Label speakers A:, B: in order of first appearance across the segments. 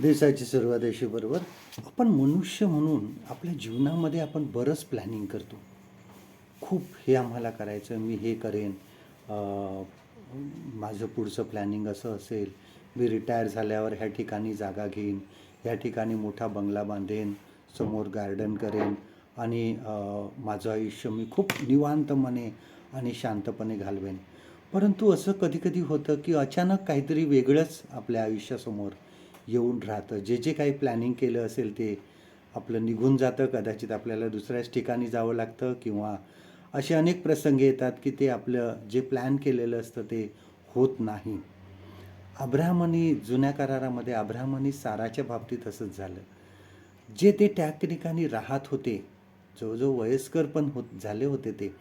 A: दिवसाची सुरुवात अशी बरोबर. आपण मनुष्य म्हणून आपल्या जीवनामध्ये आपण बरंच प्लॅनिंग करतो. खूप हे आम्हाला करायचं, मी हे करेन, माझं पुढचं प्लॅनिंग असं असेल, मी रिटायर झाल्यावर ह्या ठिकाणी जागा घेईन, ह्या ठिकाणी मोठा बंगला बांधेन, समोर गार्डन करेन आणि माझं आयुष्य मी खूप निवांतपणे आणि शांतपणे घालवेन. परंतु असं कधी-कधी होतं, की अचानक काहीतरी वेगळंच आपल्या आयुष्यासमोर येऊन राहतं. जे जे काही प्लॅनिंग केलं असेल ते आपलं निघून जातं. कदाचित आपल्याला दुसऱ्याच ठिकाणी जावं लागतं किंवा असे अनेक प्रसंग येतात, की ते आपलं जे प्लॅन केलेलं असतं ते होत नाही. अब्राहम जुन्या करारामध्ये अब्राहम साराच्या बाबतीत असंच झालं. जे ते त्या ठिकाणी राहत होते, जवळजवळ वयस्कर पण झाले होते ते.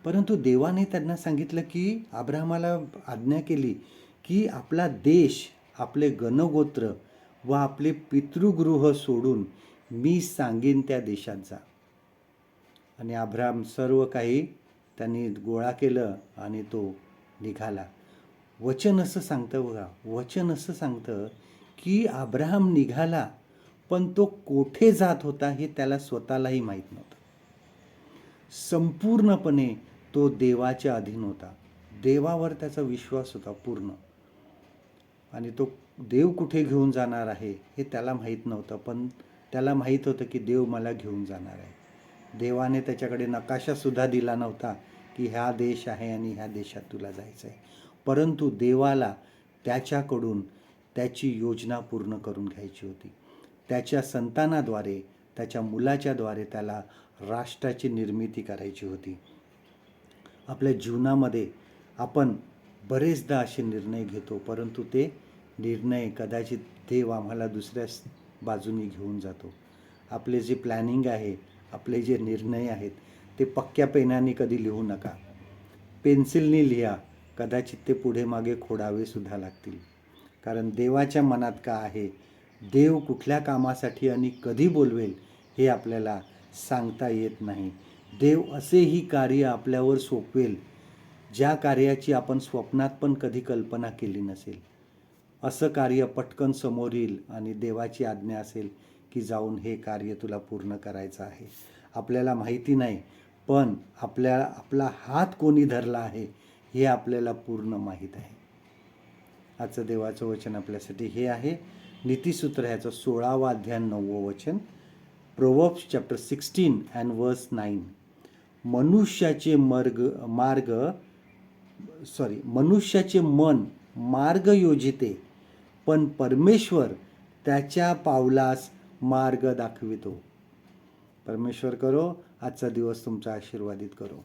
A: परंतु देवाने त्यांना सांगितलं, की अब्राहमाला आज्ञा केली, की आपला देश, आपले गणगोत्र व आपले पितृगृह सोडून मी सांगेन त्या देशात जा. आणि अब्राहम सर्व काही त्यांनी गोळा केलं आणि तो निघाला. वचन असं सांगतं बघा, वचन असं सांगतं, की अब्राहम निघाला, पण तो कोठे जात होता हे त्याला स्वतःलाही माहीत नव्हतं. संपूर्णपणे तो देवाच्या अधीन होता. देवावर त्याचा विश्वास होता पूर्ण. आणि तो देव कुठे घेऊन जाणार आहे हे त्याला माहीत नव्हतं, पण त्याला माहीत होतं की देव मला घेऊन जाणार आहे. देवाने त्याच्याकडे नकाशासुद्धा दिला नव्हता की ह्या देश आहे आणि ह्या देशात तुला जायचं आहे. परंतु देवाला त्याच्याकडून त्याची योजना पूर्ण करून घ्यायची होती. त्याच्या संतानाद्वारे, त्याच्या मुलाच्याद्वारे त्याला राष्ट्राची निर्मिती करायची होती. आपल्या जीवनामध्ये आपण बरेचदा असे निर्णय घेतो, परंतु ते निर्णय कदाचित देव आम्हाला दुसऱ्याच बाजूने घेऊन जातो. आपले जे प्लॅनिंग आहे, आपले जे निर्णय आहेत, ते पक्क्या पेनाने कधी लिहू नका. पेन्सिलने लिहा, कदाचित ते पुढे मागे खोडावे सुद्धा लागतील. कारण देवाच्या मनात का आहे, देव कुठल्या कामासाठी आणि कधी बोलवेल हे आपल्याला सांगता येत नाही. देव असेही कार्य आपल्यावर सोपवेल, ज्या कार्याची आपण स्वप्नात पण कधी कल्पना केली नसेल. असं कार्य पटकन समोर येईल आणि देवाची आज्ञा असेल की जाऊन हे कार्य तुला पूर्ण करायचं आहे. आपल्याला माहिती नाही, पण आपला हात कोणी धरला आहे हे आपल्याला पूर्ण माहीत आहे. आजचं देवाचं वचन आपल्यासाठी हे आहे. नीतिसूत्र ह्याचं 16वा अध्याय 9वं वचन. प्रोव्हर्ब्स चॅप्टर 16 अँड वर्स 9. मनुष्याचे मन मार्ग योजिते, पण परमेश्वर त्याच्या पावलास मार्ग दाखवितो. परमेश्वर करो आजचा दिवस तुमचा आशीर्वादित करो.